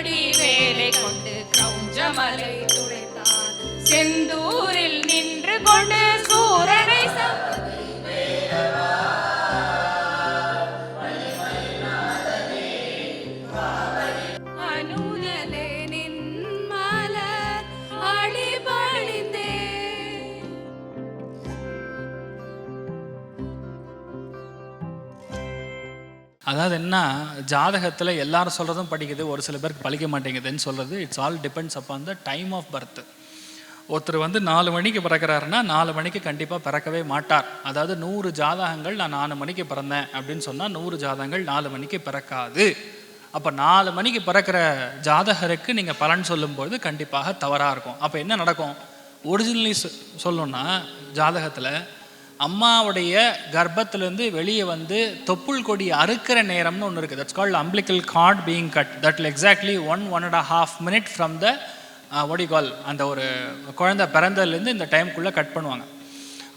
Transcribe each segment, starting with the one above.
வடி வேலை கொண்டு கிரௌஞ்சமலை துடைத்தான். செந்தூரில் நின்று கொண்டு சூரனை அதாவது என்ன, ஜாதகத்தில் எல்லாரும் சொல்கிறதும் படிக்குது, ஒரு சில பேருக்கு பழிக்க மாட்டேங்குதுன்னு சொல்கிறது. It's all depends upon the time of birth. ஒருத்தர் 4 மணிக்கு பிறக்கிறாருன்னா 4 மணிக்கு கண்டிப்பாக பிறக்கவே மாட்டார். அதாவது 100 ஜாதகங்கள் நான் 4 மணிக்கு பிறந்தேன் அப்படின்னு சொன்னால் 100 ஜாதகங்கள் 4 மணிக்கு பிறக்காது. அப்போ 4 மணிக்கு பிறக்கிற ஜாதகருக்கு நீங்கள் பலன் சொல்லும்போது கண்டிப்பாக தவறாக இருக்கும். அப்போ என்ன நடக்கும்? ஒரிஜினலி சொல்லணும்னா ஜாதகத்தில் அம்மாவுடைய கர்ப்பத்திலேருந்து வெளியே வந்து தொப்புள் கொடி அறுக்கிற நேரம்னு ஒன்று இருக்குது. That's called umbilical card being cut. That exactly 1.5 minute from the what you call அந்த ஒரு குழந்தை பிறந்ததுலேருந்து இந்த டைமுக்குள்ளே கட் பண்ணுவாங்க.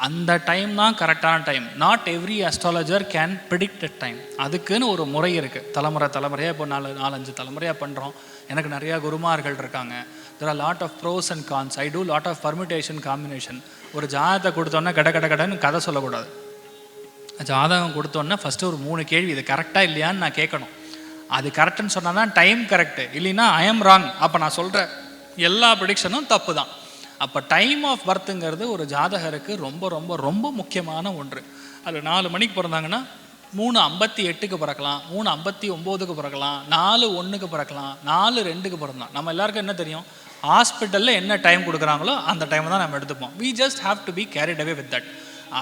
அந்த டைம் தான் கரெக்டான time. Not every astrologer can predict time. அதுக்குன்னு ஒரு முறை இருக்குது. தலைமுறையாக இப்போ 4-5 தலைமுறையாக பண்ணுறோம். எனக்கு நிறையா குருமார்கள் இருக்காங்க. there are lot of pros and cons. I do lot of permutation combination. ஒரு ஜாதகத்தை கொடுத்தோன்னே கடன்னு கதை சொல்லக்கூடாது. ஜாதகம் கொடுத்தோன்னே ஃபஸ்ட்டு ஒரு 3 கேள்வி, இது கரெக்டாக இல்லையான்னு நான் கேட்கணும். அது கரெக்டுன்னு சொன்னால் தான் டைம் கரெக்டு, இல்லைன்னா ஐ எம் ராங். அப்போ நான் சொல்கிற எல்லா ப்ரிடிக்ஷனும் தப்பு தான். அப்போ டைம் ஆஃப் பர்த்துங்கிறது ஒரு ஜாதகருக்கு ரொம்ப ரொம்ப ரொம்ப முக்கியமான ஒன்று. அது 4 மணிக்கு பிறந்தாங்கன்னா 3:58க்கு பிறக்கலாம், 3:59க்கு பிறக்கலாம், 4:01க்கு பிறக்கலாம், 4:02க்கு பிறந்தான். நம்ம எல்லாருக்கும் என்ன தெரியும்? ஹாஸ்பிட்டலில் என்ன டைம் கொடுக்குறாங்களோ அந்த டைம் தான் நம்ம எடுத்துப்போம். we just have to be carried away with that.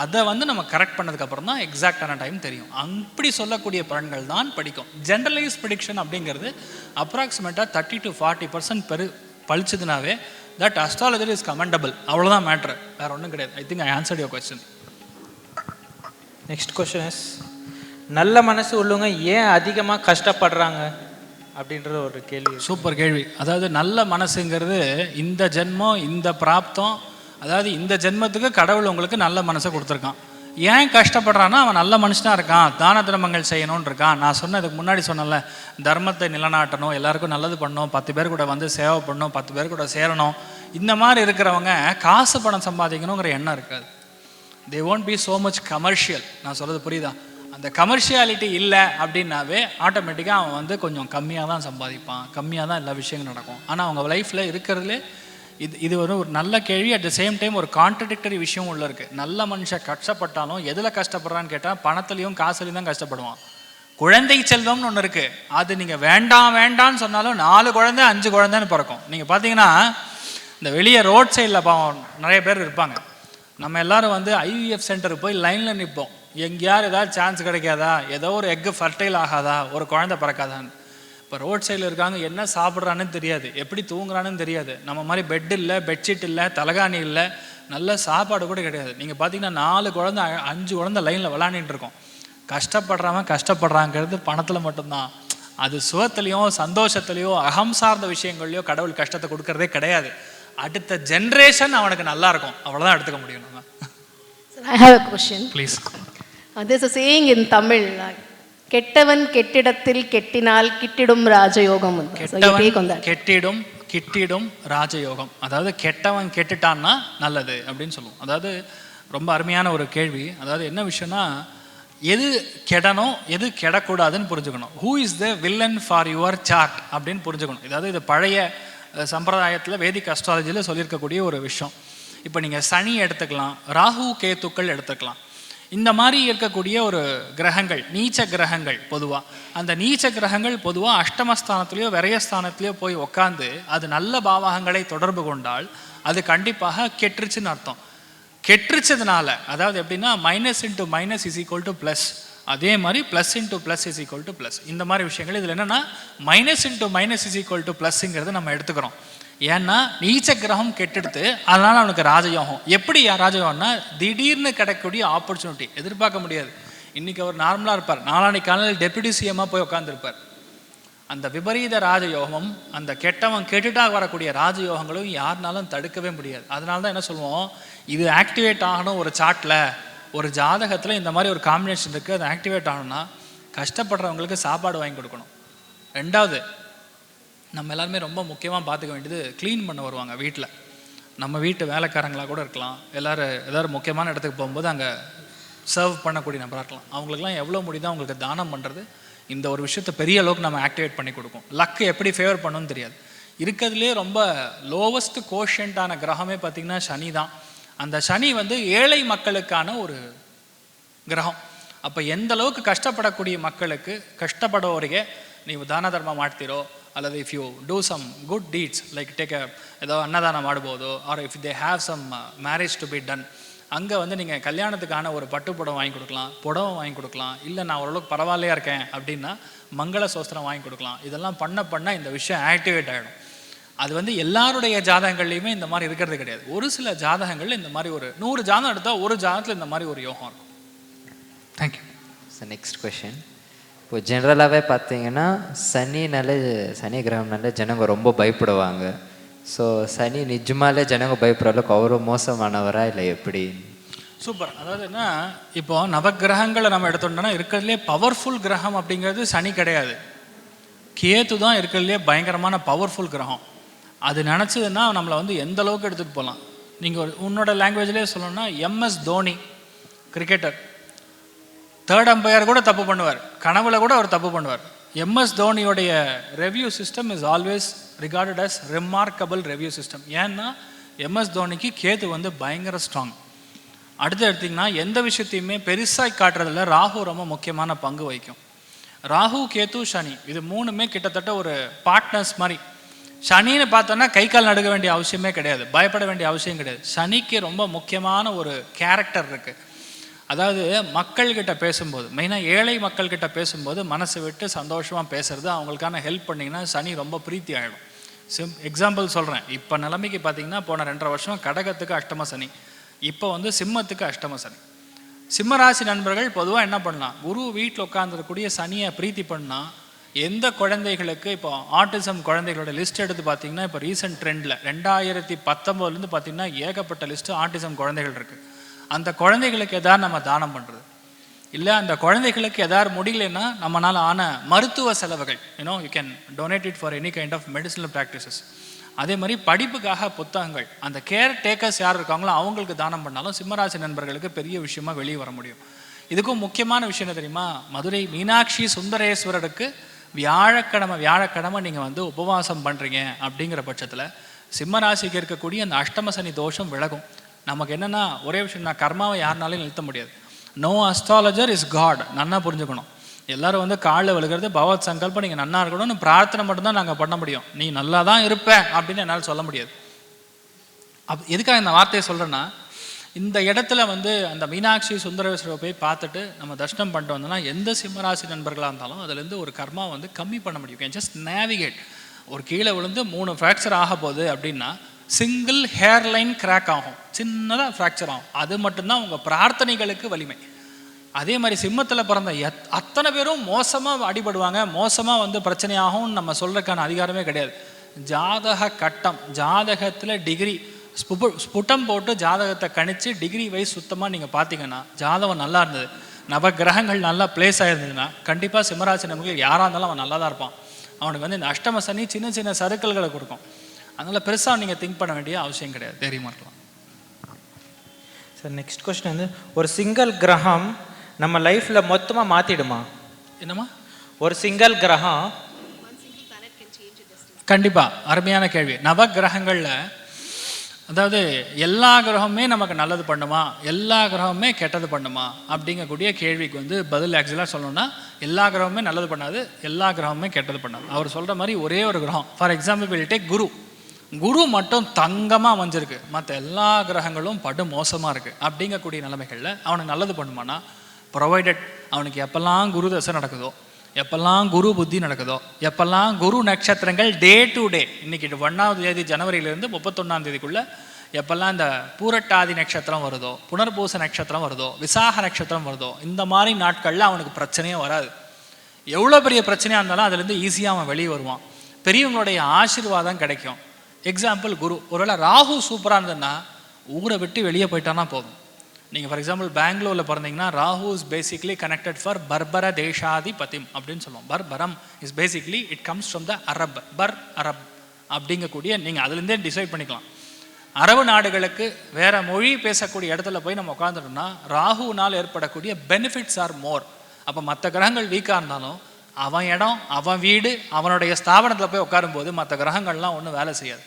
அதை நம்ம கரெக்ட் பண்ணதுக்கப்புறம் தான் எக்ஸாக்டான டைம் தெரியும். அப்படி சொல்லக்கூடிய பலன்கள் தான் படிக்கும். ஜென்ரலைஸ் ப்ரிடிக்ஷன் அப்படிங்கிறது அப்ராக்சிமேட்டாக 30 to 40% பழிச்சதுனாவே தட் அஸ்ட்ராலஜர் இஸ் கமெண்டபிள். அவ்வளோதான் மேட்ரு, வேறு ஒன்றும் கிடையாது. I think I answered your question. Next question is, நல்ல மனசு உள்ளவங்க ஏன் அதிகமாக கஷ்டப்படுறாங்க அப்படின்ற ஒரு கேள்வி. சூப்பர் கேள்வி. அதாவது நல்ல மனசுங்கிறது இந்த ஜென்மம், இந்த பிராப்தம், அதாவது இந்த ஜென்மத்துக்கு கடவுள் உங்களுக்கு நல்ல மனசை கொடுத்துருக்கான். ஏன் கஷ்டப்படுறான்னா அவன் நல்ல மனுஷனாக இருக்கான், தான தர்மங்கள் செய்யணும்னு இருக்கான். நான் சொன்னதுக்கு முன்னாடி சொன்னல, தர்மத்தை நிலநாட்டணும், எல்லாருக்கும் நல்லது பண்ணணும், 10 பேர் கூட வந்து சேவை பண்ணணும், 10 பேர் கூட சேரணும். இந்த மாதிரி இருக்கிறவங்க காசு பணம் சம்பாதிக்கணுங்கிற எண்ணம் இருக்காது. தே won't be so much commercial. நான் சொல்கிறது புரியுதா? அந்த கமர்ஷியாலிட்டி இல்லை அப்படின்னாவே ஆட்டோமேட்டிக்காக அவன் வந்து கொஞ்சம் கம்மியாக தான் சம்பாதிப்பான், கம்மியாக தான் எல்லா விஷயங்களும் நடக்கும். ஆனால் அவங்க லைஃப்பில் இருக்கிறதுலே இது ஒரு நல்ல கேள்வி. அட் த சேம் டைம் ஒரு கான்ட்ரடிக்டரி விஷயம் உள்ள இருக்குது. நல்ல மனுஷன் கஷ்டப்பட்டாலும் எதில் கஷ்டப்படுறான்னு கேட்டால் பணத்துலையும் காசுலையும் தான் கஷ்டப்படுவான். குழந்தை செல்வம்னு ஒன்று இருக்குது. அது நீங்கள் வேண்டான்னு சொன்னாலும் 4 குழந்தை 5 குழந்தைன்னு பிறக்கும். நீங்கள் பார்த்தீங்கன்னா இந்த வெளியே ரோட் சைடில் பாவம் நிறைய பேர் இருப்பாங்க. நம்ம எல்லோரும் வந்து IVF சென்டருக்கு போய் லைனில் நிற்போம். எங்கேயாவது ஏதாவது சான்ஸ் கிடைக்காதா, ஏதோ ஒரு எக்கு ஃபர்டைல் ஆகாதா, ஒரு குழந்தை பிறக்காதான்னு. இப்போ ரோட் சைடில் இருக்காங்க, என்ன சாப்பிட்றான்னு தெரியாது, எப்படி தூங்குறான்னு தெரியாது. நம்ம மாதிரி பெட் இல்லை, பெட்ஷீட் இல்லை, தலகாணி இல்லை, நல்ல சாப்பாடு கூட கிடையாது. நீங்கள் பார்த்தீங்கன்னா 4 குழந்தை 5 குழந்தை லைனில் விளாண்டுட்டு இருக்கோம். கஷ்டப்படுறாங்கிறது பணத்தில் மட்டும்தான். அது சுகத்துலேயோ சந்தோஷத்துலேயோ அகம் சார்ந்த விஷயங்கள்லையோ கடவுள் கஷ்டத்தை கொடுக்கறதே கிடையாது. அடுத்த ஜென்ரேஷன் அவனுக்கு நல்லா இருக்கும், அவ்வளோதான் எடுத்துக்க முடியும் நம்ம. I have a question. Please. There's a saying in Tamil, கெட்டவன் கெட்டிடத்தில் கெட்டினால் கிட்டிடும் ராஜயோகம். கிட்டிடும் ராஜயோகம். அதாவது கெட்டவன் கெட்டுட்டான்னா நல்லது அப்படின்னு சொல்லுவோம். அதாவது ரொம்ப அருமையான ஒரு கேள்வி. அதாவது என்ன விஷயம்னா, எது கெடணும் எது கெடக்கூடாதுன்னு புரிஞ்சுக்கணும். Who is the villain for your chart அப்படின்னு புரிஞ்சுக்கணும். அதாவது இது பழைய சம்பிரதாயத்தில் வேதிக் அஸ்ட்ராலஜியில் சொல்லியிருக்கக்கூடிய ஒரு விஷயம். இப்போ நீங்கள் சனி எடுத்துக்கலாம், ராகு கேத்துக்கள் எடுத்துக்கலாம். இந்த மாதிரி இருக்கக்கூடிய ஒரு கிரகங்கள், நீச்ச கிரகங்கள் பொதுவாக, அந்த நீச்ச கிரகங்கள் பொதுவாக அஷ்டமஸ்தானத்துலேயோ விரயஸ்தானத்துலேயோ போய் உட்காந்து அது நல்ல பாவகங்களை தொடர்பு கொண்டால் அது கண்டிப்பாக கெட்டுருச்சுன்னு அர்த்தம். கெட்டுருச்சதுனால அதாவது எப்படின்னா minus into minus is equal to plus, அதே மாதிரி plus into plus is equal to plus. இந்த மாதிரி விஷயங்கள் இதில் என்னென்னா minus into minus is equal to ப்ளஸ்ங்கிறது நம்ம எடுத்துக்கிறோம். ஏன்னா நீச்ச கிரகம் கெட்டெடுத்து அதனால் அவனுக்கு ராஜயோகம். எப்படி ராஜயோகம்னா திடீர்னு கிடைக்கக்கூடிய ஆப்பர்ச்சுனிட்டி எதிர்பார்க்க முடியாது. இன்றைக்கி அவர் நார்மலாக இருப்பார், நாளான்னைக்கு காலையில் டெப்யூட்டி சிஎம்மாக போய் உட்காந்துருப்பார். அந்த விபரீத ராஜயோகமும் அந்த கெட்டவன் கெட்டுட்டாக வரக்கூடிய ராஜயோகங்களும் யாருனாலும் தடுக்கவே முடியாது. அதனால தான் என்ன சொல்லுவோம், இது ஆக்டிவேட் ஆகணும். ஒரு சார்ட்டில் ஒரு ஜாதகத்தில் இந்த மாதிரி ஒரு காம்பினேஷன் இருக்குது, அது ஆக்டிவேட் ஆகணும்னா கஷ்டப்படுறவங்களுக்கு சாப்பாடு வாங்கி கொடுக்கணும். 2வது நம்ம எல்லாருமே ரொம்ப முக்கியமாக பார்த்துக்க வேண்டியது க்ளீன் பண்ண வருவாங்க வீட்டில். நம்ம வீட்டு வேலைக்காரங்களாக கூட இருக்கலாம், எல்லோரும் முக்கியமான இடத்துக்கு போகும்போது அங்கே சர்வ் பண்ணக்கூடிய நபராக இருக்கலாம். அவங்களுக்குலாம் எவ்வளோ முடியுதோ அவங்களுக்கு தானம் பண்ணுறது இந்த ஒரு விஷயத்தை பெரிய அளவுக்கு நம்ம ஆக்டிவேட் பண்ணி கொடுக்கும். லக்கு எப்படி ஃபேவர் பண்ணணும்னு தெரியாது. இருக்கிறதுலே ரொம்ப லோவஸ்ட் கோஷன்ட்டான கிரகமே பார்த்திங்கன்னா சனி தான். அந்த சனி வந்து ஏழை மக்களுக்கான ஒரு கிரகம். அப்போ எந்த அளவுக்கு ಕಷ್ಟಪಡக்கூடிய மக்களுக்கு ಕಷ್ಟಪಡೋರಿಗೆ ನೀವು ದಾನ ಧರ್ಮ ಮಾಡ್ತಿರೋ, அல்லது if you do some good deeds like take ஏதோ அன்னதானம் ಮಾಡ್ಬೋದು, or if they have some marriage to be done, அங்கே வந்து நீங்கள் கல்யாணத்துக்கான ஒரு பட்டு புடவை வாங்கி கொடுக்கலாம், புடவை வாங்கி கொடுக்கலாம், இல்லை நான் ஓரளவுக்கு பரவாயில்லையா இருக்கேன் அப்படின்னா மங்கள சோஸ்திரம் வாங்கி கொடுக்கலாம். இதெல்லாம் பண்ண இந்த விஷயம் ஆக்டிவேட் ஆகிடும். அது வந்து எல்லாருடைய ஜாதகங்கள்லையுமே இந்த மாதிரி இருக்கிறது கிடையாது. ஒரு சில ஜாதகங்கள் இந்த மாதிரி ஒரு 100 ஜாதகம் எடுத்தால் ஒரு ஜாதகத்தில் இந்த மாதிரி ஒரு யோகம் இருக்கும். தேங்க்யூ. So next question. இப்போ ஜென்ரலாகவே பார்த்தீங்கன்னா சனி கிரகம்னால ஜனங்க ரொம்ப பயப்படுவாங்க. ஸோ சனி நிஜமாலே ஜனங்க பயப்படுற அளவுக்கு அவரு மோசமானவரா இல்லை எப்படி? சூப்பர். அதாவது என்ன, இப்போ நவகிரகங்களை நம்ம எடுத்தோம்னா இருக்கிறதுலே பவர்ஃபுல் கிரகம் அப்படிங்கிறது சனி கிடையாது, கேது தான் இருக்கிறதுலே பயங்கரமான பவர்ஃபுல் கிரகம். அது நினச்சதுன்னா நம்மளை வந்து எந்த அளவுக்கு எடுத்துகிட்டு போகலாம். நீங்கள் உன்னோட லாங்குவேஜ்லேயே சொல்லணும்னா MS Dhoni cricketer, third umpire கூட தப்பு பண்ணுவார், கனவுல கூட அவர் தப்பு பண்ணுவார். MS தோனியோடைய review system is always recorded as remarkable review system. ஏன்னா MS தோனிக்கு கேது வந்து பயங்கர ஸ்ட்ராங். அடுத்து எடுத்திங்கன்னா எந்த விஷயத்தையுமே பெருசாக காட்டுறதுல ராகு ரொம்ப முக்கியமான பங்கு வகிக்கும். ராகு, கேது, சனி இது மூணுமே கிட்டத்தட்ட ஒரு பார்ட்னர்ஸ் மாதிரி. சனின்னு பார்த்தோன்னா கை கால் நடுக்க வேண்டிய அவசியமே கிடையாது, பயப்பட வேண்டிய அவசியம் கிடையாது. சனிக்கு ரொம்ப முக்கியமான ஒரு கேரக்டர் இருக்குது. அதாவது மக்கள்கிட்ட பேசும்போது, மெயினாக ஏழை மக்கள்கிட்ட பேசும்போது மனசை விட்டு சந்தோஷமாக பேசுறது, அவங்களுக்கான ஹெல்ப் பண்ணிங்கன்னா சனி ரொம்ப பிரீத்தி ஆகிடும். எக்ஸாம்பிள் சொல்கிறேன். இப்போ நிலைமைக்கு பார்த்தீங்கன்னா போன 2.5 வருஷம் கடகத்துக்கு அஷ்டம சனி, இப்போ வந்து சிம்மத்துக்கு அஷ்டம சனி. சிம்மராசி நண்பர்கள் பொதுவாக என்ன பண்ணலாம், குரு வீட்டில் உட்காந்துருக்கூடிய சனியை பிரீத்தி பண்ணால் எந்த குழந்தைகளுக்கு இப்போ ஆட்டிசம் குழந்தைகளோட லிஸ்ட் எடுத்து பார்த்தீங்கன்னா இப்போ ரீசெண்ட் ட்ரெண்டில் 2019 பார்த்தீங்கன்னா ஏகப்பட்ட லிஸ்ட்டு ஆட்டிசம் குழந்தைகள் இருக்குது. அந்த குழந்தைகளுக்கு எதாவது நம்ம தானம் பண்ணுறது, இல்லை அந்த குழந்தைகளுக்கு எதாவது முடியலன்னா நம்மளால் ஆன மருத்துவ செலவுகள், you can donate it for any kind of medicinal practices. அதே மாதிரி படிப்புக்காக புத்தகங்கள், அந்த கேர் டேக்கர்ஸ் யார் இருக்காங்களோ அவங்களுக்கு தானம் பண்ணாலும் சிம்மராசி நண்பர்களுக்கு பெரிய விஷயமா வெளியே வர முடியும். இதுக்கும் முக்கியமான விஷயம் என்ன தெரியுமா, மதுரை மீனாட்சி சுந்தரேஸ்வரருக்கு வியாழக்கிழமை நீங்கள் வந்து உபவாசம் பண்ணுறீங்க அப்படிங்கிற பட்சத்தில் சிம்மராசிக்கு இருக்கக்கூடிய அந்த அஷ்டம சனி தோஷம் விலகும். நமக்கு என்னென்னா ஒரே விஷயம், நான் கர்மாவை யாருனாலையும் நிறுத்த முடியாது. No astrologer is God. நன்னா புரிஞ்சுக்கணும். எல்லோரும் வந்து காலில் விழுகிறது பகவத் சங்கல்பம், நீங்கள் நன்னா இருக்கணும்னு பிரார்த்தனை மட்டும்தான் நாங்கள் பண்ண முடியும். நீ நல்லா தான் இருப்ப அப்படின்னு என்னால் சொல்ல முடியாது. எதுக்காக இந்த வார்த்தையை சொல்கிறேன்னா, இந்த இடத்துல வந்து அந்த மீனாட்சி சுந்தரேஸ்வரரை போய் பார்த்துட்டு நம்ம தர்ஷனம் பண்ணிட்டு வந்தோம்னா எந்த சிம்மராசி நண்பர்களாக இருந்தாலும் அதுலேருந்து ஒரு கர்மா வந்து கம்மி பண்ண முடியும். Can just navigate. ஒரு கீழே விழுந்து 3 ஃப்ராக்சர் ஆக போகுது அப்படின்னா சிங்கிள் ஹேர்லைன் கிராக் ஆகும், சின்னதாக ஃப்ராக்சர் ஆகும். அது மட்டும்தான் உங்கள் பிரார்த்தனைகளுக்கு வலிமை. அதே மாதிரி சிம்மத்தில் பிறந்த அத்தனை பேரும் மோசமாக அடிபடுவாங்க, மோசமாக வந்து பிரச்சனையாகும்னு நம்ம சொல்கிறதுக்கான அதிகாரமே கிடையாது. ஜாதக கட்டம், ஜாதகத்தில் டிகிரி ஸ்புட்டம் போட்டு ஜாதகத்தை கணிச்சு டிகிரி வைஸ் சுத்தமாக நீங்கள் பார்த்தீங்கன்னா ஜாதகம் நல்லா இருந்தது, நவகிரகங்கள் நல்லா பிளேஸ் ஆகிருந்ததுன்னா கண்டிப்பாக சிம்மராசி நண்பர்கள் யாராக இருந்தாலும் அவன் நல்லா தான் இருப்பான். அவனுக்கு வந்து இந்த அஷ்டம சனி சின்ன சின்ன சறுக்கல்களை கொடுக்கும். அதனால் பெருசாக நீங்கள் திங்க் பண்ண வேண்டிய அவசியம் கிடையாது, தைரியமாக இருக்கலாம். சார் நெக்ஸ்ட் கொஸ்டின் வந்து, ஒரு சிங்கிள் கிரகம் நம்ம லைஃப்பில் மொத்தமாக மாற்றிடுமா? என்னம்மா? ஒரு சிங்கிள் கிரகம் கண்டிப்பாக அருமையான கேள்வி. நவகிரகங்களில் அதாவது எல்லா கிரகமே நமக்கு நல்லது பண்ணுமா, எல்லா கிரகமே கெட்டது பண்ணுமா அப்படிங்கக்கூடிய கேள்விக்கு வந்து பதில் ஆக்சுவலாக சொல்லணும்னா எல்லா கிரகமே நல்லது பண்ணாது, எல்லா கிரகமே கெட்டது பண்ணாது. அவர் சொல்கிற மாதிரி ஒரே ஒரு கிரகம், ஃபார் எக்ஸாம்பிள் வில் டேக் குரு. குரு மட்டும் தங்கமாக அமைஞ்சிருக்கு, மற்ற எல்லா கிரகங்களும் படு மோசமாக இருக்குது. அப்படிங்கக்கூடிய நிலைமைகளில் அவனுக்கு நல்லது பண்ணுமானா, ப்ரொவைடட் அவனுக்கு எப்பெல்லாம் குரு தசை நடக்குதோ, எப்பெல்லாம் குரு புத்தி நடக்குதோ, எப்பெல்லாம் குரு நட்சத்திரங்கள் டே டு டே, இன்றைக்கி 1ஆம் தேதி ஜனவரியிலேருந்து 31ஆம் தேதிக்குள்ளே எப்பெல்லாம் இந்த பூரட்டாதி நட்சத்திரம் வருதோ, புனர்பூச நட்சத்திரம் வருதோ, விசாக நட்சத்திரம் வருதோ, இந்த மாதிரி நாட்களில் அவனுக்கு பிரச்சனையே வராது. எவ்வளோ பெரிய பிரச்சனையாக இருந்தாலும் அதுலேருந்து ஈஸியாக அவன் வெளியே வருவான். பெரியவங்களுடைய ஆசீர்வாதம் கிடைக்கும். எக்ஸாம்பிள் குரு. ஒருவேளை ராகு சூப்பராக இருந்ததுன்னா ஊரை விட்டு வெளியே போயிட்டானா போதும். நீங்கள் ஃபார் எக்ஸாம்பிள் பெங்களூரில் பிறந்தீங்கன்னா Rahu is basically connected for பர்பர தேசாதி பதிம் அப்படின்னு சொல்லுவோம். பர்பரம் is basically it comes from the Arab, Arab அப்படிங்கக்கூடிய, நீங்கள் அதுலேருந்தே டிசைட் பண்ணிக்கலாம். அரபு நாடுகளுக்கு வேற மொழி பேசக்கூடிய இடத்துல போய் நம்ம உட்காந்துட்டோம்னா ராகுனால் ஏற்படக்கூடிய பெனிஃபிட்ஸ் ஆர் மோர். அப்போ மற்ற கிரகங்கள் வீக்காக இருந்தாலும் அவன் இடம், அவன் வீடு, அவனுடைய ஸ்தாபனத்தில் போய் உட்காரும்போது மற்ற கிரகங்கள்லாம் ஒன்றும் வேலை செய்யாது.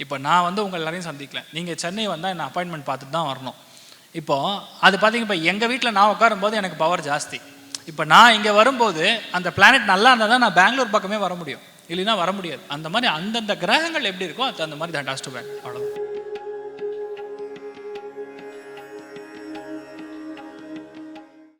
இப்போ நான் வந்து உங்கள் எல்லாரையும் சந்திக்கல, நீங்கள் சென்னை வந்தால் என்ன அப்பாயின்மெண்ட் பார்த்துட்டு தான் வரணும். இப்போது அது பார்த்தீங்க, இப்போ எங்கள் வீட்டில் நான் உட்காரும்போது எனக்கு பவர் ஜாஸ்தி. இப்போ நான் இங்கே வரும்போது அந்த பிளானட் நல்லா இருந்தால் தான் நான் பெங்களூர் பக்கமே வர முடியும், இல்லைன்னா வர முடியாது. அந்த மாதிரி அந்தந்த கிரகங்கள் எப்படி இருக்கோ அது அந்த மாதிரி தான் டாஸ்ட் பேக் அவ்வளோ.